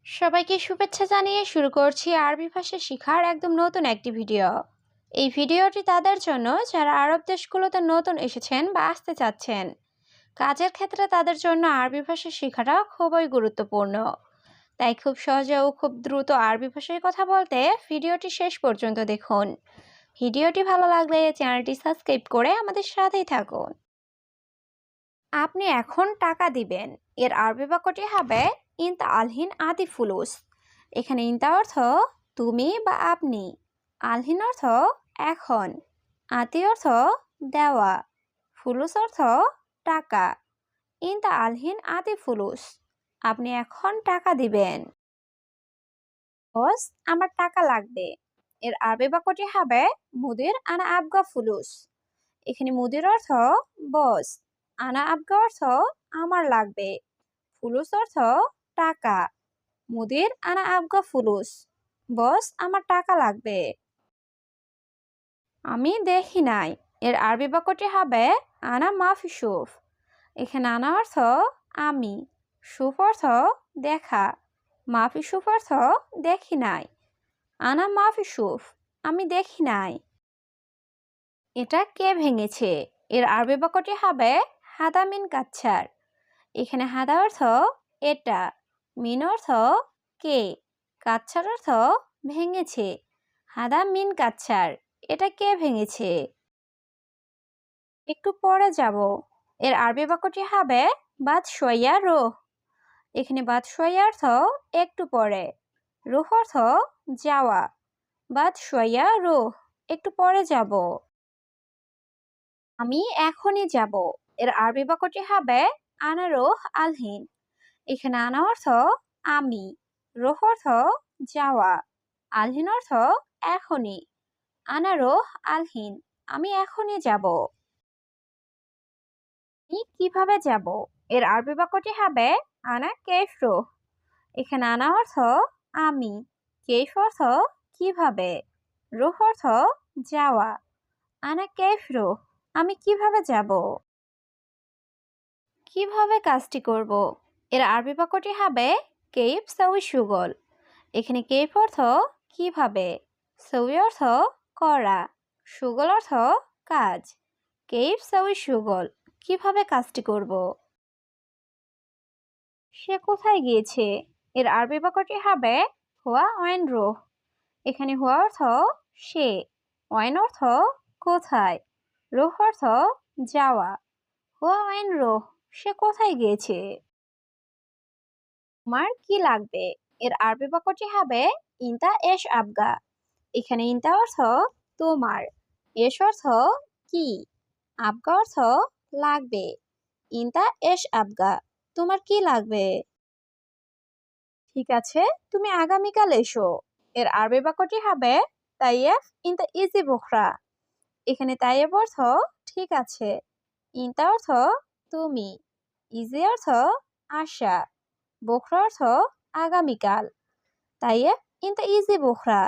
সবাইকে শুভেচ্ছা জানিয়ে শুরু করছি আরবি ভাষা শেখার একদম নতুন একটি ভিডিও। এই ভিডিওটি তাদের জন্য যারা আরব দেশগুলোতে নতুন এসেছেন বা আসতে চাচ্ছেন। কাজের ক্ষেত্রে তাদের জন্য আরবি ভাষা শেখাটা খুবই গুরুত্বপূর্ণ। তাই খুব সহজে ও খুব দ্রুত আরবি ভাষায় কথা বলতে ভিডিওটি শেষ পর্যন্ত দেখুন। ভিডিওটি ভালো লাগলে চ্যানেলটি সাবস্ক্রাইব করে আমাদের সাথেই থাকুন। আপনি এখন টাকা দিবেন, এর আরবি বাক্যটি হবে ইনতা আলহিন আতি ফুলুস। এখানে ইনতা অর্থ তুমি বা আপনি, আলহিন অর্থ এখন, আতি অর্থ দেওয়া, ফুলুস অর্থ টাকা। ইনতা আলহিন আতি ফুলুস, আপনি এখন টাকা দিবেন। বস, আমার টাকা লাগবে, এর আরবি বাক্যটি হবে মুদির আনা আবগা ফুলুস। এখানে মুদির অর্থ বস, আনা আবগা অর্থ আমার লাগবে, ফুলুস অর্থ টাকা। মুদির আনা আবগা ফুলুস, বস আমার টাকা লাগবে। আমি দেখি নাই, এর আরবি বাক্যটি হবে আনা মাফি সুফ। এখানে আনা অর্থ আমি, সুফ অর্থ দেখা, মাফি সুফ অর্থ দেখি নাই। আনা মাফি সুফ, আমি দেখি নাই। এটা কে ভেঙেছে, এর আরবি বাক্যটি হবে হাদা মিন কাচ্ছার। এখানে হাদা অর্থ এটা, মিন অর্থ কে, কাচ্ছার অর্থ ভেঙেছে। হাদা মিন কাচ্ছার, এটা কে ভেঙেছে। একটু পরে যাব, এর আরবি বাক্যটি হবে বাদ শোয়া রোহ। এখানে বাদ শোয়া অর্থ একটু পরে, রুহ অর্থ যাওয়া। বাদ শোয়া রোহ, একটু পরে যাব। আমি এখনই যাব, এর আরবি বাক্যটি হবে আনা রোহ আলহিন। এখানে আনা অর্থ আমি, রোহ অর্থ যাওয়া, আলহিন অর্থ এখনই। আনা রোহ আলহিন, আমি এখনই যাব। আমি কিভাবে যাব, এর আরবি বাক্যটি হবে আনা কেফ রোহ। এখানে আনা অর্থ আমি, কেফ অর্থ কিভাবে, রোহ অর্থ যাওয়া। আনা কেফ রোহ, আমি কিভাবে যাব। কিভাবে কাজটি করব, এর আরবি বাক্যটি হবে কেইফ সাউই সুগল। এখানে কেইফ অর্থ কিভাবে, সউই অর্থ করা, সুগল অর্থ কাজ। কেইফ সাউই সুগল, কিভাবে কাজটি করব। সে কোথায় গিয়েছে, এর আরবি বাক্যটি হবে হুয়া ওয়েন রোহ। এখানে হুয়া অর্থ সে, ওয়েন অর্থ কোথায়, রোহ অর্থ যাওয়া। হুয়া ওয়েন রোহ, সে কোথায় গিয়েছে। তোমার কি লাগবে, এর আরবি বাক্যটি হবে ইনতা এশ আবগা। এখানে ইনতা অর্থ তোমার, এশ অর্থ কি, আবগা অর্থ লাগবে। ইনতা এশ আবগা, তোমার কি লাগবে। ঠিক আছে, তুমি আগামীকাল এসো, এর আরবি বাক্যটি হবে তাইয়েফ ইনতা ইজি বুখরা। এখানে তাইয়েফ অর্থ ঠিক আছে, ইনতা অর্থ তুমি, ইজি অর্থ আশা, বুখরা অর্থ আগামীকাল। তাইয়েফ ইনতা ইজি বুখরা,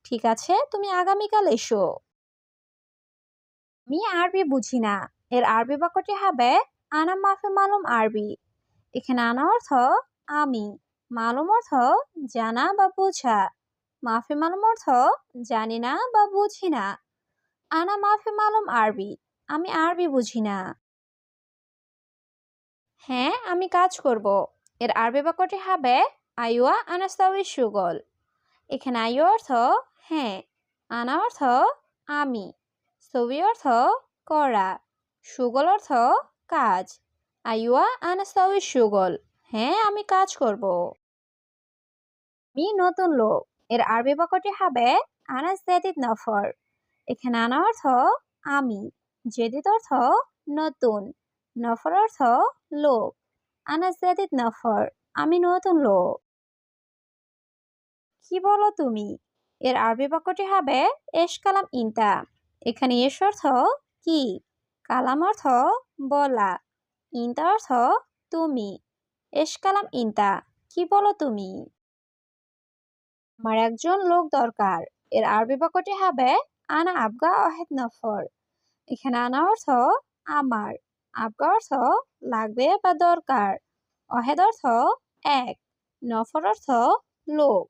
ঠিক আছে তুমি আগামীকাল এসো। আমি আরবি বুঝি না, এর আরবি বাক্যটি হবে আনা মাফে মালুম আরবি। এখানে আনা অর্থ আমি, মালুম অর্থ জানা বা বোঝা, মাফে মালুম অর্থ জানি না বা বুঝি না। আনা মাফে মালুম আরবি, আমি আরবি বুঝি না। হ্যাঁ আমি কাজ করব, এর আরবি বাক্যটি হবে আইওয়া আনাস্তাউই সুগল। এখানে আইও অর্থ হ্যাঁ, আনা অর্থ আমি, সবি অর্থ করা, সুগল অর্থ কাজ। আইওয়া আনাস্তাউই সুগল, হ্যাঁ আমি কাজ করব। আমি নতুন লোক, এর আরবি বাক্যটি হবে আনা জেদিদ নফর। এখানে আনা অর্থ আমি, জেদিদ অর্থ নতুন, নফর অর্থ লোক। আনা জেদিদ নফর, আমি নতুন লোক। কি বলো তুমি, এর আরবি বাক্যটি হবে এশ কালাম ইনতা। এখানে এশ অর্থ কি, কালাম অর্থ বলা, ইনতা অর্থ তুমি। এশ কালাম ইনতা, কি বলো তুমি। আমার একজন লোক দরকার, এর আরবি বাক্যটি হবে আনা আবগা অহেদ নফর। এখানে আনা অর্থ আমার, আবগা অর্থ লাগবে বা দরকার, অহেদ অর্থ এক, নফর অর্থ লোক।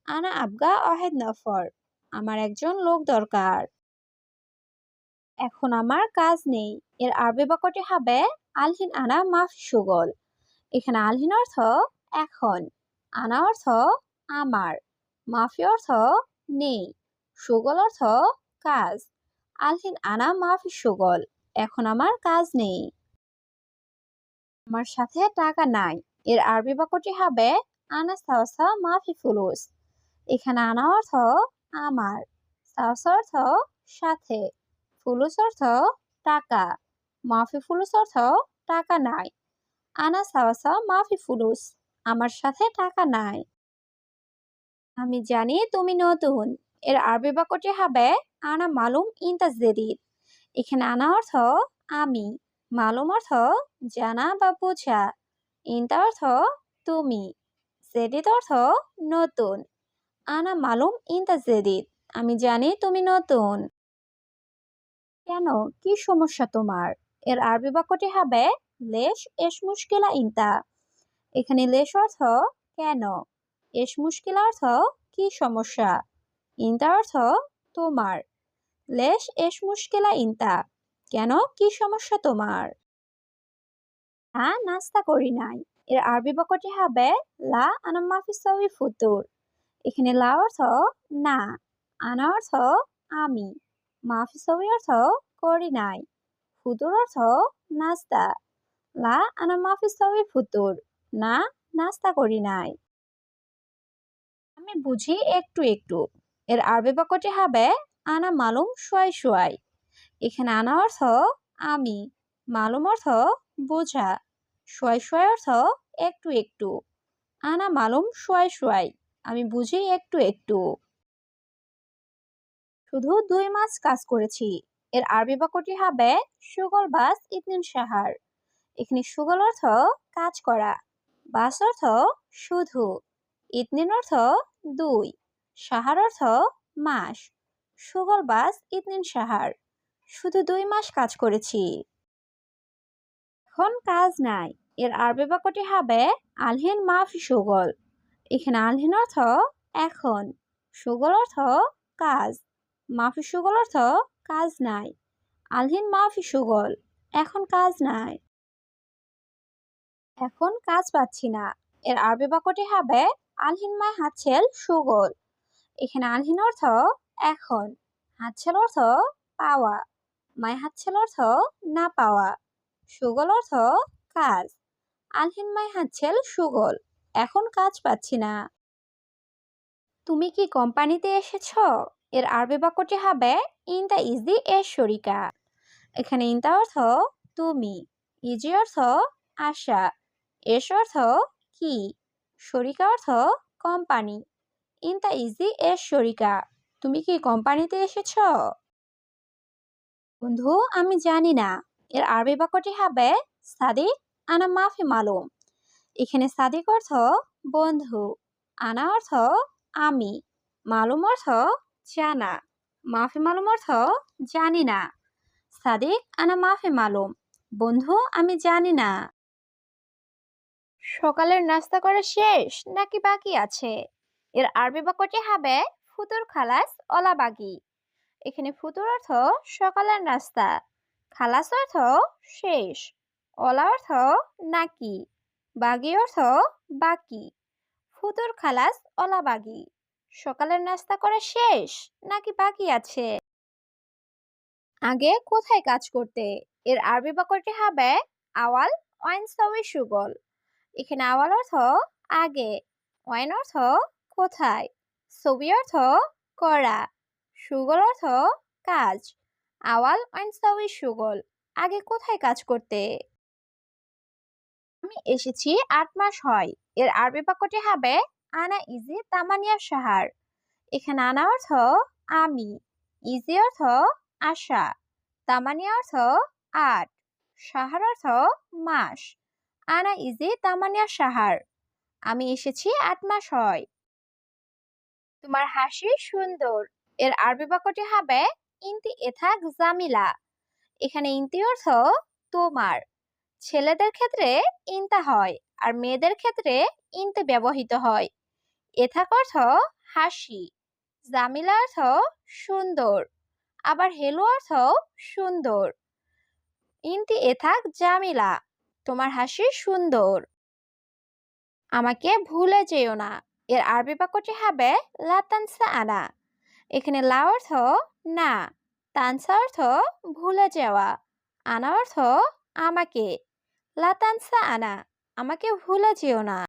আনা আবগা অহেদ নফর, আমার একজন লোক দরকার। এখন আমার কাজ নেই। এর আরবি বাক্যটি হবে আলহিন আনা মাফ সুগল। এখানে আলহিন অর্থ এখন, আনা অর্থ আমার, মাফি অর্থ নেই, সুগল অর্থ কাজ। আলহিন আনা মাফি সুগল, এখন আমার কাজ নেই। আমার সাথে টাকা নাই। এর আরবি বাক্যটি হবে আনা সাওসা মাফি ফুলুস। এখানে আনা অর্থ আমার, সাওসা অর্থ সাথে, ফুলুস অর্থ টাকা, মাফি ফুলুস অর্থ টাকা নাই। আনা সাওসা মাফি ফুলুস, আমার সাথে টাকা নাই। আমি জানি তুমি নতুন। এর আরবি বাক্যটি হবে আনা মালুম ইনতা জেদিদ। এখানে আনা অর্থ আমি, মালুম অর্থ জানা বা বোঝা, ইনতা অর্থ তুমি, জেদিদ অর্থ নতুন। আনা মালুম ইনতা জেদিদ, আমি জানি তুমি নতুন। কেন, কি সমস্যা তোমার? এর আরবি বাক্যটি হবে লেশ এশ মুশকিলা ইনতা। এখানে লেশ অর্থ কেন, এশ মুশকিলা অর্থ কি সমস্যা, ইনতা অর্থ তোমার। লেশ এশ মুশকিলা ইনতা, কেন কি সমস্যা তোমার? নাস্তা করি নাই। এর আরবি বাক্যটি হবে লা আনা মাফি সাউই ফুতুর। এখানে লা অর্থ না, আনা অর্থ আমি, মাফি সাউই অর্থ করি নাই, ফুতুর অর্থ নাস্তা। লা আনা মাফি সাউই ফুতুর, না নাস্তা করি নাই। আমি বুঝি একটু একটু। এর আরবি বাক্যটি হবে আনা মালুম শোয়াই শোয়াই। এখানে আনা অর্থ আমি, মালুম অর্থ বোঝা, শোয়াই শোয়াই অর্থ একটু একটু। আনা মালুম শোয়াই শোয়াই, আমি বুঝি একটু একটু। শুধু 2 মাস কাজ করেছি। এর আরবি বাক্যটি হবে সুগল বাস ইতনিন সাহার। এখানে সুগল অর্থ কাজ করা, বাস অর্থ শুধু, ইতনিন অর্থ 2, সাহার অর্থ মাস। সুগল বাস ইতনিন সাহার, শুধু 2 মাস কাজ করেছি। এখন কাজ নাই। এর আরবি বাক্যটি হবে আলহিন মাফি সুগল। এখানে আলহিন অর্থ এখন, সুগল অর্থ কাজ, মাফি সুগল অর্থ কাজ নাই। আলহিন মাফি সুগল, এখন কাজ নাই। এখন কাজ পাচ্ছি না। এর আরবি বাক্যটি হবে আলহিন মাই হাতছেল সুগল। এখানে আলহিন অর্থ এখন, হাতছেল অর্থ পাওয়া, মাই হাতছেল অর্থ না পাওয়া, সুগল অর্থ কাজ। আলহিন মাই হাতছেল সুগল, এখন কাজ পাচ্ছি না। তুমি কি কোম্পানিতে এসেছো? এর আরবি বাক্যটি হবে ইনতা ইজি এর শরিকা। এখানে ইনতা অর্থ তুমি, ইজি অর্থ আশা, এস অর্থ কি, শরিকা অর্থ কোম্পানি। ইনতা ইজি এর শরিকা, তুমি কি কোম্পানিতে এসেছো? বন্ধু, আমি জানি না। এর আরবি বাক্যটি হবে সাদিক আনা মাফি মালুম। এখানে সাদিক অর্থ বন্ধু, আনা অর্থ আমি, মালুম অর্থ জানা, মাফি মালুম অর্থ জানি না। সাদিক আনা মাফি মালুম, বন্ধু আমি জানি না। সকালের নাস্তা করা শেষ নাকি বাকি আছে? এর আরবি বাক্যটি হবে ফুতুর খালাস অলা বাগি। এখানে ফুতুর অর্থ সকালের নাস্তা, খালাস অর্থ শেষ, অলা অর্থ নাকি, বাগি অর্থ বাকি। ফুতুর খালাস অলা বাগি, সকালের নাস্তা করা শেষ নাকি বাকি আছে? আগে কোথায় কাজ করতে? এর আরবি বাক্যটি হবে আওয়াল ওয়াইন সাউই সুগল। এখানে আওয়াল অর্থ আগে, ওয়াইন অর্থ কোথায়, সবি অর্থ করা, সুগল অর্থ কাজ। আওয়াল ওয়াইন সাউই সুগল, আগে কোথায় কাজ করতে? আমি এসেছি 8 মাস হয়। এর আরবি বাক্যটি হবে আনা ইজি তামানিয়া সাহার। এখানে আনা অর্থ আমি, ইজি অর্থ আশা, তামানিয়া অর্থ 8, সাহার অর্থ মাস। আনা ইজি তামানিয়া সাহার, আমি এসেছি 8 মাস হয়। তোমার হাসি সুন্দর। এর আরবি বাক্যটি হবে ইনতি এথাক জামিলা। এখানে ইনতি অর্থ তোমার। ছেলেদের ক্ষেত্রে ইনতা হয় আর মেয়েদের ক্ষেত্রে ইনতে ব্যবহৃত হয়। এথাক অর্থ হাসি, জামিলা অর্থ সুন্দর, আবার হেলো অর্থ সুন্দর। ইনতি এথাক জামিলা, তোমার হাসি সুন্দর। আমাকে ভুলে যেও না, এর আরবি বাক্যটি হবে লা তানসা আনা। এখানে লা অর্থ না, তানসা অর্থ ভুলে যাওয়া, আনা অর্থ আমাকে। লা তানসা আনা, আমাকে ভুলে যেও না।